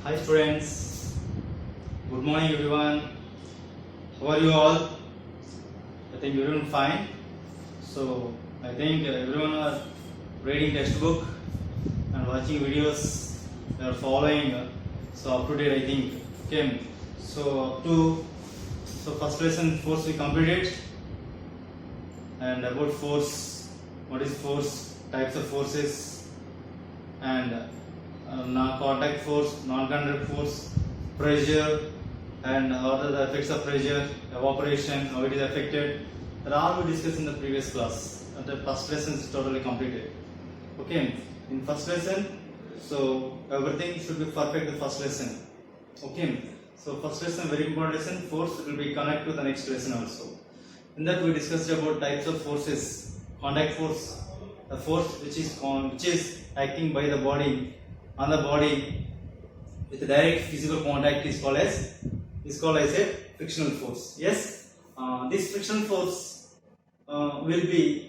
Hi students, good morning everyone. How are you all? I think you're doing fine. So I think everyone are reading textbook and watching videos. They are following. So up to date I think. Okay. So first lesson force we completed, and about force. What is force? Types of forces and non-contact force, non-contact force, pressure, and what are the effects of pressure, evaporation, how it is affected. That all we discussed in the previous class. And the first lesson is totally completed. Okay, in first lesson, so everything should be perfect. The first lesson. Okay, so first lesson very important lesson. Force will be connected to the next lesson also. In that we discussed about types of forces. Contact force, the force which is acting by the body on the body with direct physical contact is called as a frictional force. Yes, this frictional force will be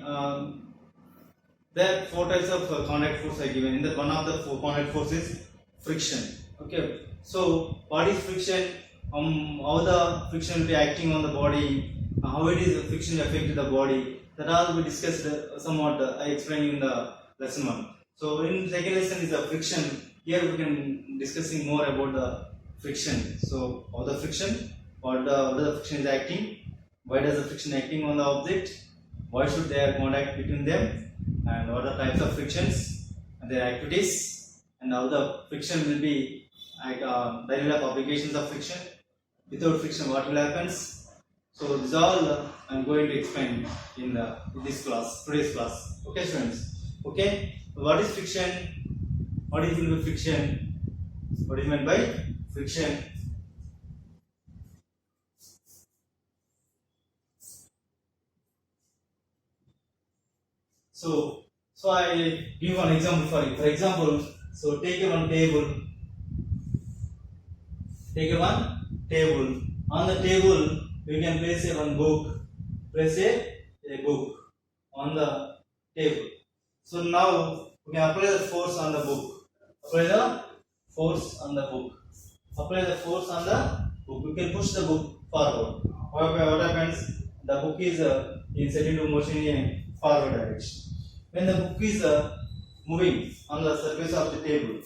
there are four types of contact force are given. In that one of the four contact force is friction. Okay, so what is friction? How the friction will be acting on the body, how it is friction affecting the body. That all we discussed somewhat. I explained in the lesson 1. So in second lesson is the friction. Here we can discussing more about the friction. So how the friction, what the friction is acting, why does the friction acting on the object, why should there contact between them, and what are the types of frictions and their activities, and how the friction will be like daily life applications of friction. Without friction, what will happens? So this all I am going to explain in this class, today's class. Okay, students. Okay. What is friction? What is meant by friction? What is meant by friction? So I give one example for you. For example, so take a one table. Take a one table. On the table, we can place a one book. Place a book on the table. So now we can apply the force on the book. Apply the force on the book. Apply the force on the book. We can push the book forward. What happens? The book is set into motion in a forward direction. When the book is moving on the surface of the table,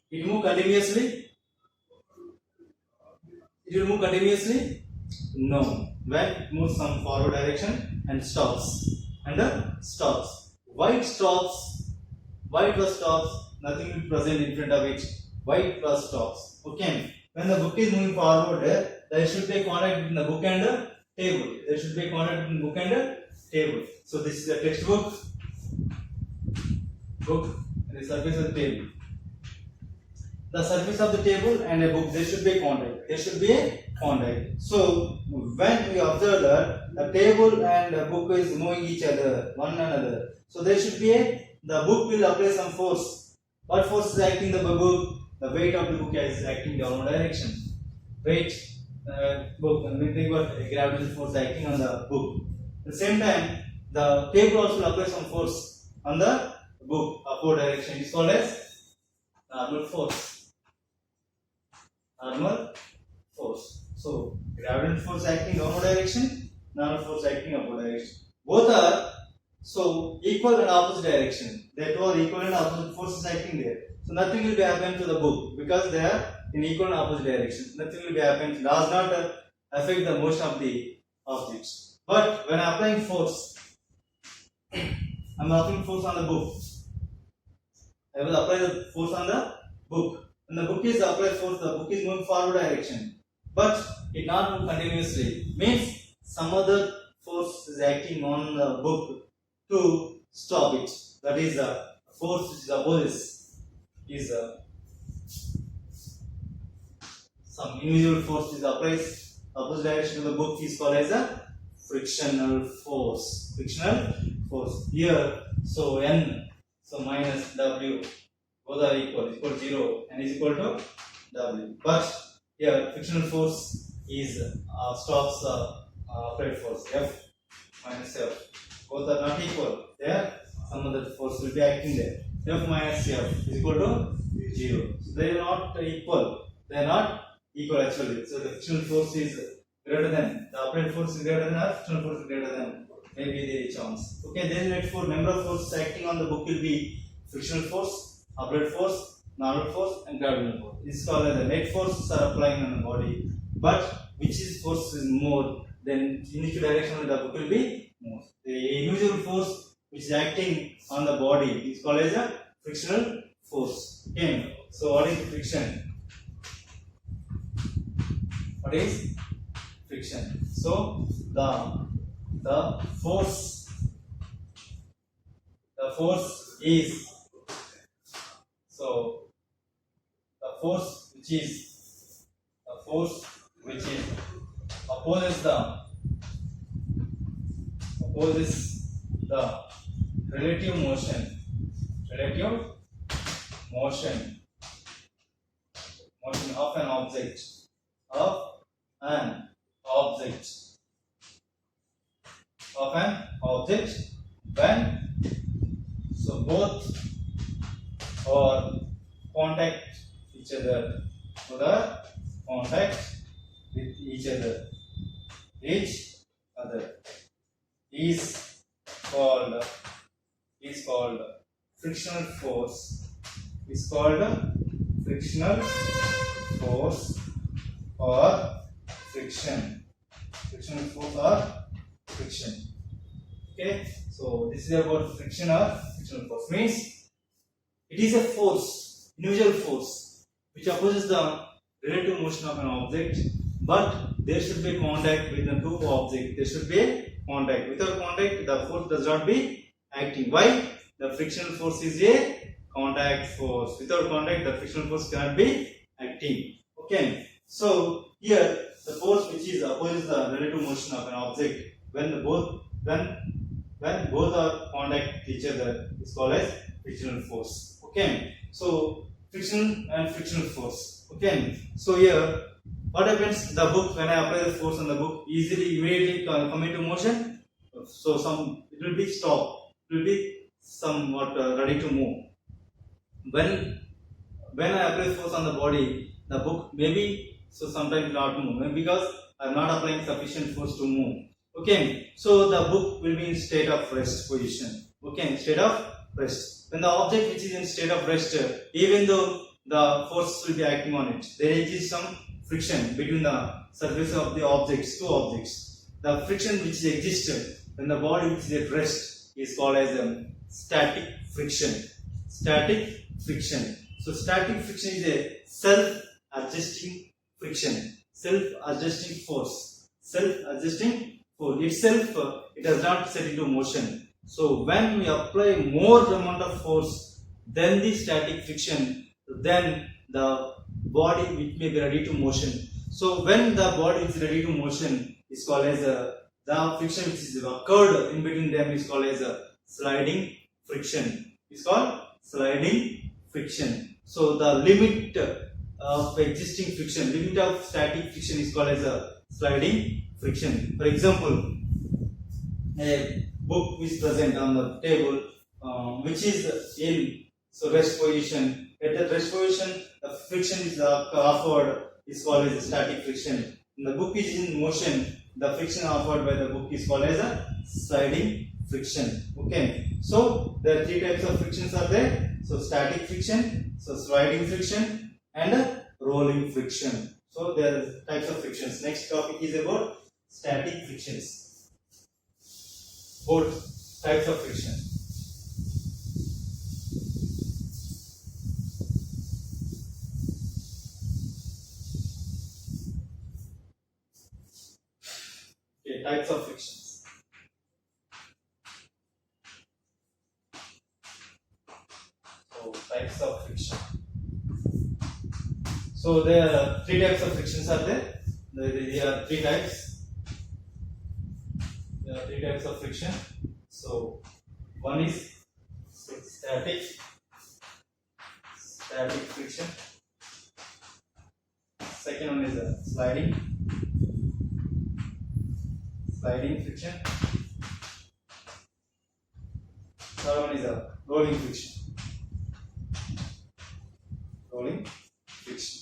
it moves continuously. It will move continuously? No. When it moves some forward direction and stops. Why it stops? Why it was stops? Nothing will present in front of it. Why it was stops? Okay. When the book is moving forward, there should be a contact between the book and the table. There should be a contact between the book and the table. So this is a textbook. Book and the surface of the table. The surface of the table and a book, there should be a contact. So when we observe that the table and the book is moving each other, one another, so there should be the book will apply some force. What force is acting the book? The weight of the book is acting downward direction. Weight, book, and we think about gravitational force acting on the book. At the same time, the table also will apply some force on the book upward direction. It's called as normal force. So gravitational force acting downward direction, normal force acting upward direction. Both are so equal and opposite direction. They two are equal and opposite forces acting there. So nothing will be happening to the book because they are in equal and opposite direction. Nothing will be happening. Does not affect the motion of the objects. But when applying force, I am applying force on the book. I will apply the force on the book. When the book is applied force, the book is moving forward direction, but it not move continuously. Means some other force is acting on the book to stop it. That is the force which is opposite. Is some invisible force is applied opposite direction to the book is called as a frictional force. Here, so N, so minus W. Both are equal 0 and is equal to W. But here frictional force is stops applied force F minus F. Both are not equal. There some other force will be acting there. F minus F is equal to 0. So they are not equal. They are not equal actually. So the frictional force is greater than, the applied force is greater than, or frictional force is greater than, maybe the chance. Okay, then let for number of forces acting on the book will be frictional force, applied force, normal force, and gravitational force. This is called as the net forces are applying on the body. But which is force is more, then in which direction the book will be more. The individual force which is acting on the body is called as a frictional force. Okay, so what is friction? What is friction? So the force is, so the force which is opposes the relative motion of an object when, so both or contact each other, so the contact with each other is called frictional force, or friction. Okay, so this is about friction or frictional force. Means it is a force, individual force, which opposes the relative motion of an object, but there should be contact with the two objects. There should be contact. Without contact, the force does not be acting. Why? The frictional force is a contact force. Without contact, the frictional force cannot be acting. Okay. So here the force which is opposes the relative motion of an object when both are contact with each other is called as frictional force. Okay. So friction and frictional force. Okay. So here what happens? The book, when I apply the force on the book, immediately come into motion. So it will be stopped. It will be somewhat ready to move. When I apply force on the body, the book maybe sometimes not move, maybe because I am not applying sufficient force to move. Okay, so the book will be in state of rest position. Okay, in state of rest. When the object which is in state of rest, even though the force will be acting on it, there exists some friction between the surface of the objects, two objects. The friction which exists when the body which is at rest is called as static friction. So static friction is a self-adjusting friction, self-adjusting force. Itself, it does not set into motion. So when we apply more amount of force than the static friction, then the body which may be ready to motion. So when the body is ready to motion is called as the friction which is occurred in between them is called as a sliding friction. It's called sliding friction. So the limit of existing friction, limit of static friction is called as a sliding friction. For example, a book is present on the table which is in rest position. At the rest position, the friction is offered is called as a static friction. When the book is in motion, the friction offered by the book is called as a sliding friction. Okay, so there are three types of frictions are there. So static friction, so sliding friction, and rolling friction. So there are types of frictions. Next topic is about static frictions. Both types of friction. Okay, types of frictions. So types of friction. So there are three types of frictions are there. There are three types. There are three types of friction. So one is static friction. Second one is sliding friction. Third one is rolling friction. rolling friction.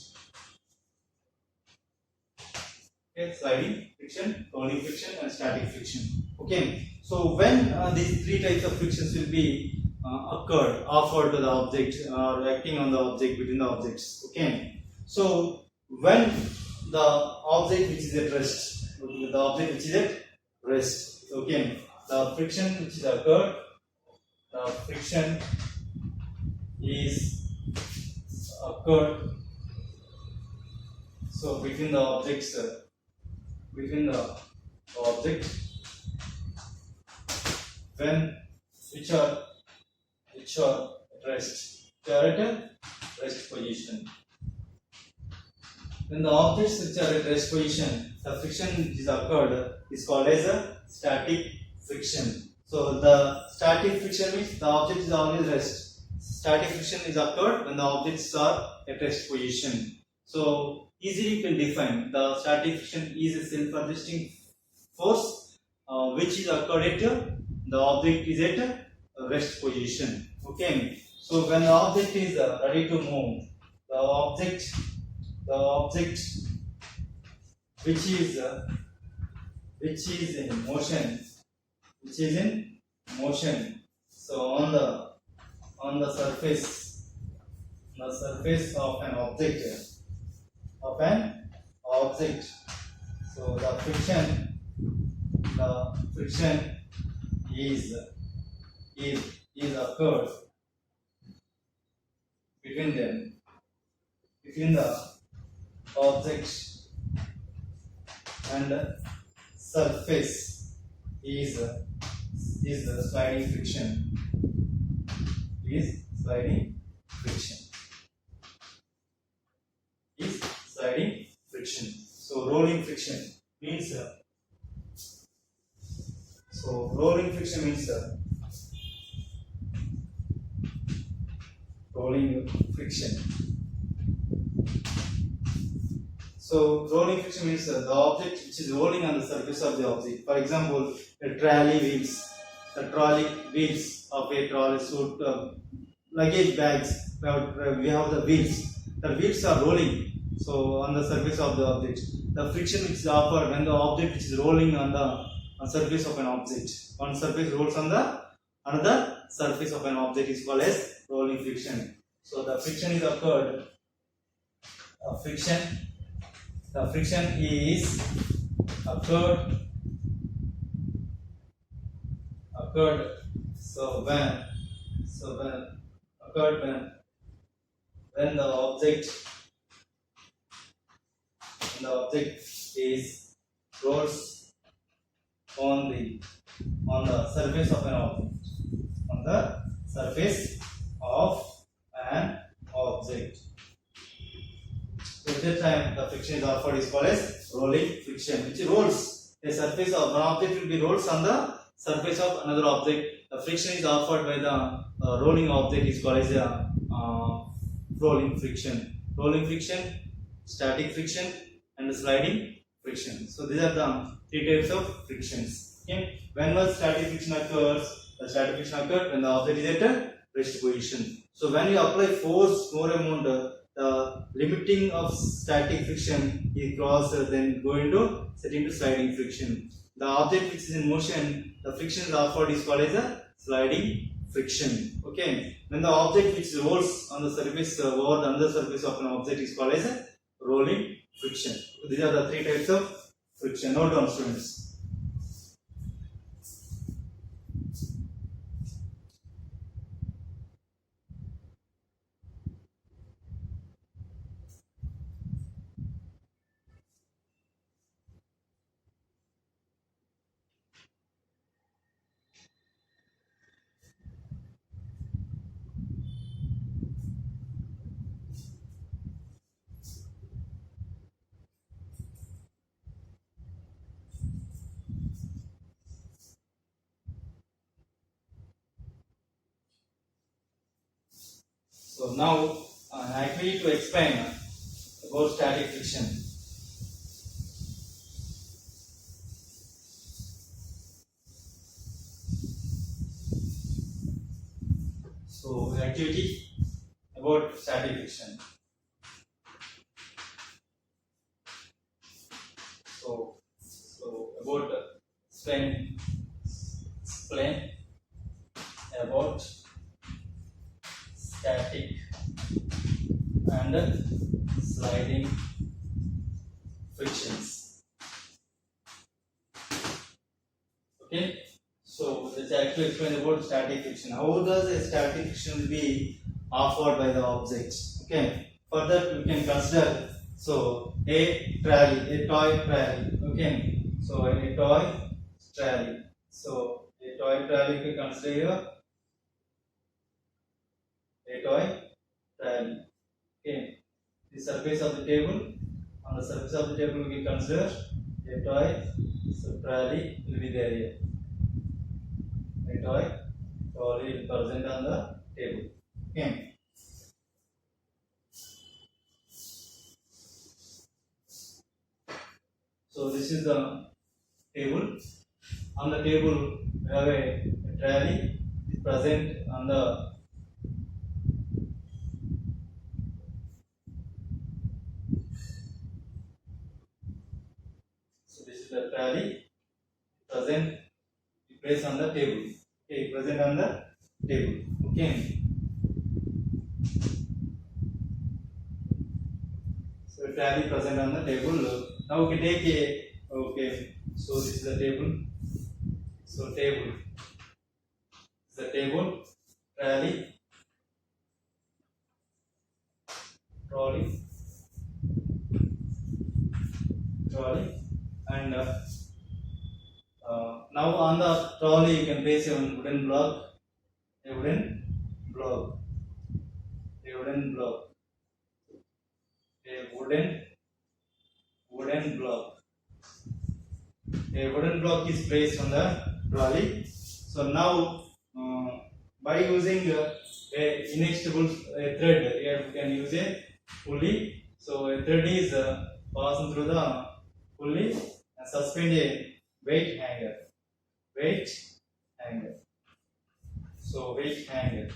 Okay, sliding friction, rolling friction, and static friction. Okay, so when these three types of frictions will be offered to the object or acting on the object between the objects. Okay, so when the object which is at rest, the object which is at rest. Okay, the friction which is occurred, the friction is occurred. So between the objects, between the object when which are at rest, they are at a rest position. When the objects which are at rest position, the friction which is occurred is called as a static friction. So the static friction means the object is always rest. Static friction is occurred when the objects are at rest position. So easily you can define the static friction is a self-adjusting force which is occurred at the object is at a rest position. Okay. So when the object is ready to move, the object which is in motion, so on the surface of an object, so the friction is occurred between the object and surface is the sliding friction. Is sliding friction. So rolling friction means rolling friction means the object which is rolling on the surface of the object. For example, the trolley wheels of a trolley suit, luggage bags. We have the wheels. The wheels are rolling. So on the surface of the object, the friction which is offered when the object which is rolling on the surface of an object. One surface rolls on the another surface of an object is called as rolling friction. So the friction is occurred. The friction is occurred. So when the object is rolls on the surface of an object. On the surface of an object. So at that time the friction is offered is called as rolling friction, which rolls a surface of one object will be rolls on the surface of another object. The friction is offered by the rolling object is called as a rolling friction. Rolling friction, static friction, and the sliding friction. So these are the three types of frictions. Okay. Whenever static friction occurs, the static friction occurs when the object is at a rest position. So when you apply force more amount, the limiting of static friction is crossed, then going to set into sliding friction. The object which is in motion, the friction is offered is called as a sliding friction. Okay. When the object which rolls on the surface over the other surface of an object is called as a rolling friction. These are the three types of friction. Note down, students. So now actually to explain about static friction. So activity about static friction. explain about static and sliding frictions. Okay, so let's actually explain about static friction. How does a static friction be offered by the object? Okay, for that we can consider a trolley, a toy trolley. Okay, so a toy trolley. So a toy trolley we consider here a toy trolley. Okay, the surface of the table. On the surface of the table we can consider a toy trolley will be there here. A toy trolley will present on the table. Okay. So this is the table. On the table we have a trolley is present on the the trolley present placed on the table. Okay, present on the table. Okay. So trolley present on the table. Now we can take a okay. So this is the table. So table. This is the table. Trolley. Trolley. Trolley. And now on the trolley you can place a wooden block, a wooden block, a wooden block, a wooden block. A wooden block is placed on the trolley. So now by using a inextricable thread, here we can use a pulley. So a thread is passing through the pulley and suspend a weight hanger. Weight hanger. So weight hanger.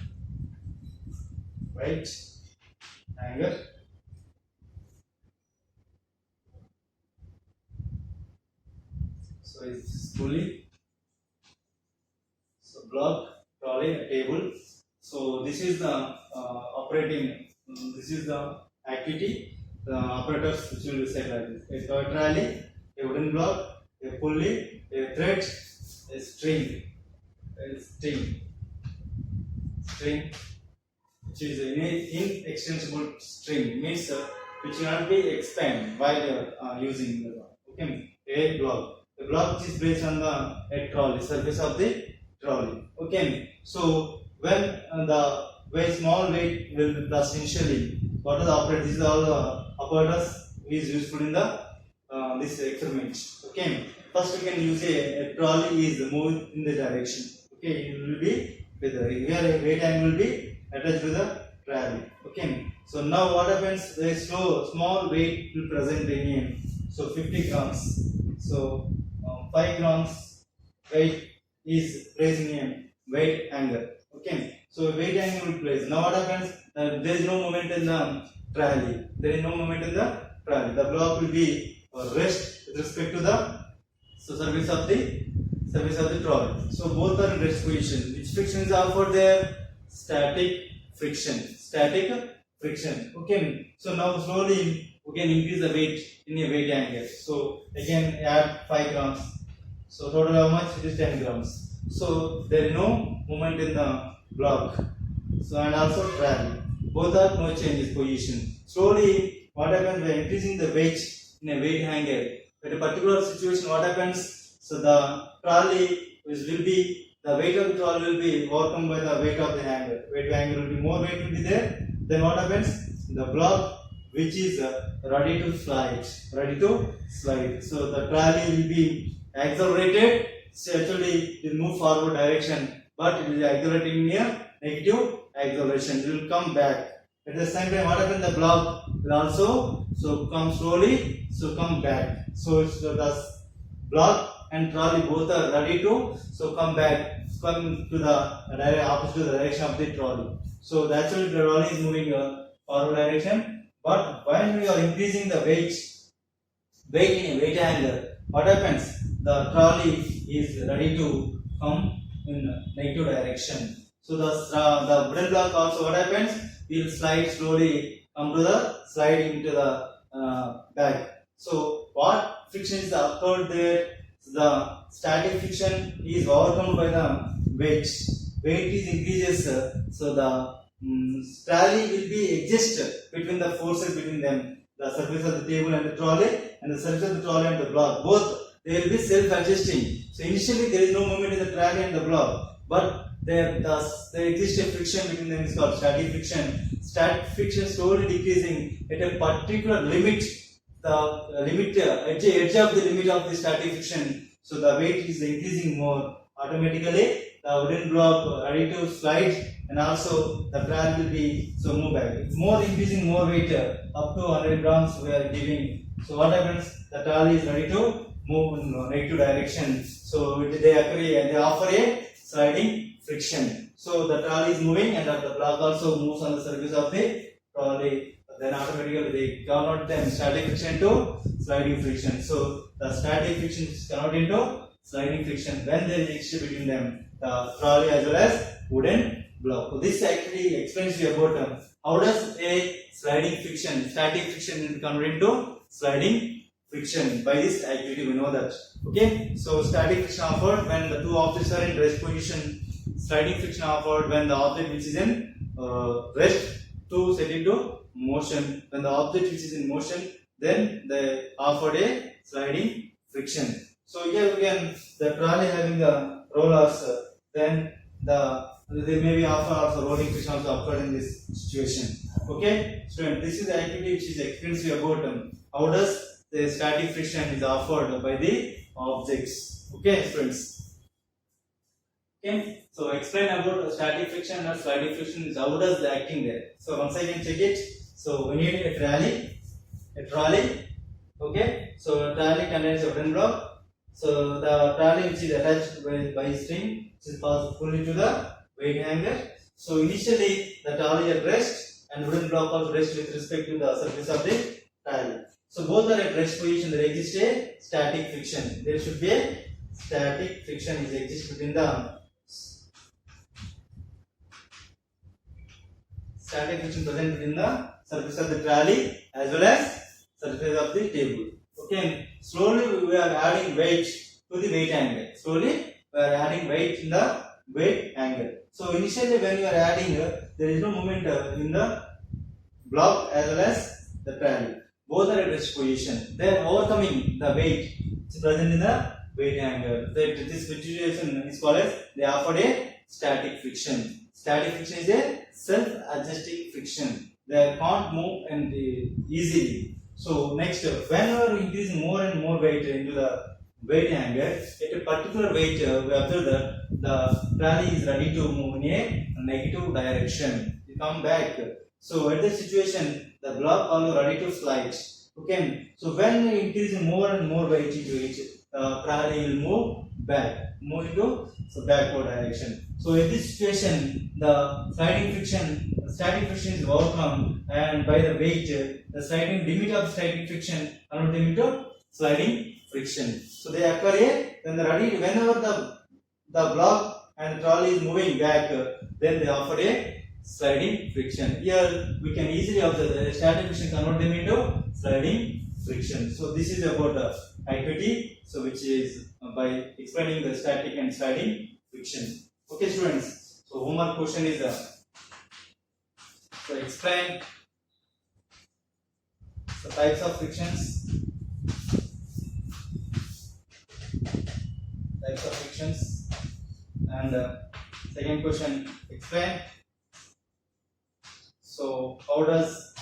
Weight hanger. So it's pulley. So block, trolley, a table. So this is the operating. This is the activity. The operators which will decide like this: a toy trolley, a wooden block, a pulley, a thread, a string, which is an inextensible string, means which cannot be expanded while you are using the block. Okay, a block. The block is placed on the trolley, surface of the trolley. Okay, so when the very small weight will be placed initially, what are the operators? These are all the operators is useful in the this experiment. Okay, first we can use a trolley is moved in the direction. Okay, it will be with here a weight angle will be attached to the trolley. Okay, so now what happens? A small weight will present in so 50 grams. So 5 grams weight is placed in a weight angle. Okay, so weight angle will place. Now what happens? There is no movement in the trolley. There is no movement in the trolley. The block will be rest with respect to the surface of the trolley. So both are in rest position. Which friction is offered there? Static friction. Static friction. Okay. So now slowly we can increase the weight in a weight angle. So again add 5 grams. So total how much? It is 10 grams. So there is no movement in the block. So and also trolley. Both are no changes position. Slowly what happens by increasing the weight in a weight hanger? In a particular situation, what happens? So the trolley will be the weight of the trolley will be overcome by the weight of the hanger. Weight of the hanger will be more weight will be there. Then what happens? The block which is ready to slide. So the trolley will be accelerated. So actually it will move forward direction, but it will be accelerating near negative acceleration. It will come back. At the same time, what happens? The block will also come slowly, come back. So the block and trolley both are ready to come back, come to the opposite direction of the trolley. So the actual trolley is moving forward direction, but when we are increasing the weight in a weight angle, what happens? The trolley is ready to come in negative direction. So the wooden block also what happens? Will slide slowly, come to the slide into the back. So what friction is occurred there? The static friction is overcome by the weight. Weight is increases, so the trolley will be adjust between the forces between them. The surface of the table and the trolley, and the surface of the trolley and the block. Both they will be self-adjusting. So initially there is no movement in the trolley and the block, but there exists a friction between them is called static friction. Static friction slowly decreasing at a particular limit. The edge of the limit of the static friction. So the weight is increasing more. Automatically the wooden block ready to slide, and also the trolley will be so move back. It's more increasing more weight up to 100 grams we are giving. So what happens? The trolley is ready to move in negative direction. So they offer a sliding friction. So the trolley is moving and the block also moves on the surface of the trolley. Then automatically they convert them static friction to sliding friction. So the static friction is converted into sliding friction when there is exchange between them, the trolley as well as wooden block. So this actually explains you about how does a sliding friction, static friction convert into sliding friction. By this activity we know that. Okay, so static friction offered when the two objects are in rest position. Sliding friction offered when the object which is in rest to set into motion. When the object which is in motion, then they offered a sliding friction. So here again the trolley having the rollers, then they may be offer also rolling friction also occurred in this situation. Okay, student, this is the activity which is explains about how does the static friction is offered by the objects. Okay, students. Okay, so explain about static friction or sliding friction is how does the acting there. So once I can check it. So we need a trolley. Okay, so a trolley contains a wooden block. So the trolley which is attached by a string, which is passed fully to the weight hanger. So initially the trolley is at rest and wooden block also rest with respect to the surface of the trolley. So both are at rest position. There exists a static friction. There should be a static friction is exist between the static friction present between the surface of the trolley as well as surface of the table. Okay, slowly we are adding weight to the weight angle. Slowly we are adding weight in the weight angle. So initially when you are adding, there is no movement in the block as well as the trolley. Both are at rest position. They are overcoming the weight which is present in the weight angle. This situation is called as they offered a static friction. Static friction is a self-adjusting friction. They can't move and easily. So next, whenever increasing more and more weight into the weight angle, at a particular weight, we observe that the trolley is ready to move in a negative direction. You come back. So at this situation, the block also ready to slide. Okay. So when increasing more and more weight into it, the trolley will move back, move into the backward direction. So in this situation, the sliding friction, static friction is overcome, and by the weight, the sliding limit of static friction convert them into sliding friction. So they occur here. Then the ready whenever the block and trolley is moving back, then they offer a sliding friction. Here we can easily observe the static friction convert them into sliding friction. So this is about the activity. So which is by explaining the static and sliding friction. Okay, students. So homework question is so explain the types of frictions. And second question, explain. So how does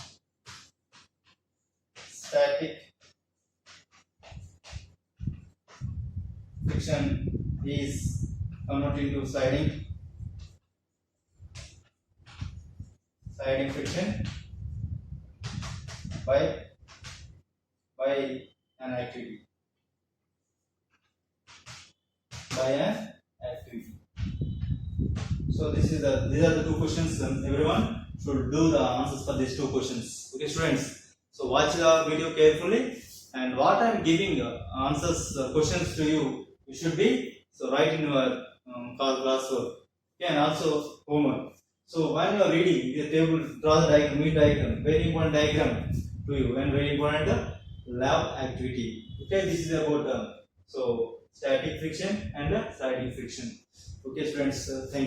static friction is converted into sliding friction by an activity. So these are the two questions. Everyone should do the answers for these two questions. Okay, students. So watch the video carefully, and what I am giving answers questions to you, you should be So write in your classwork. Okay, and also homework. So when you are reading the table, draw the diagram, meet diagram, very important diagram to you, and very important lab activity. Okay, this is about so static friction and static friction. Okay, students, thank you.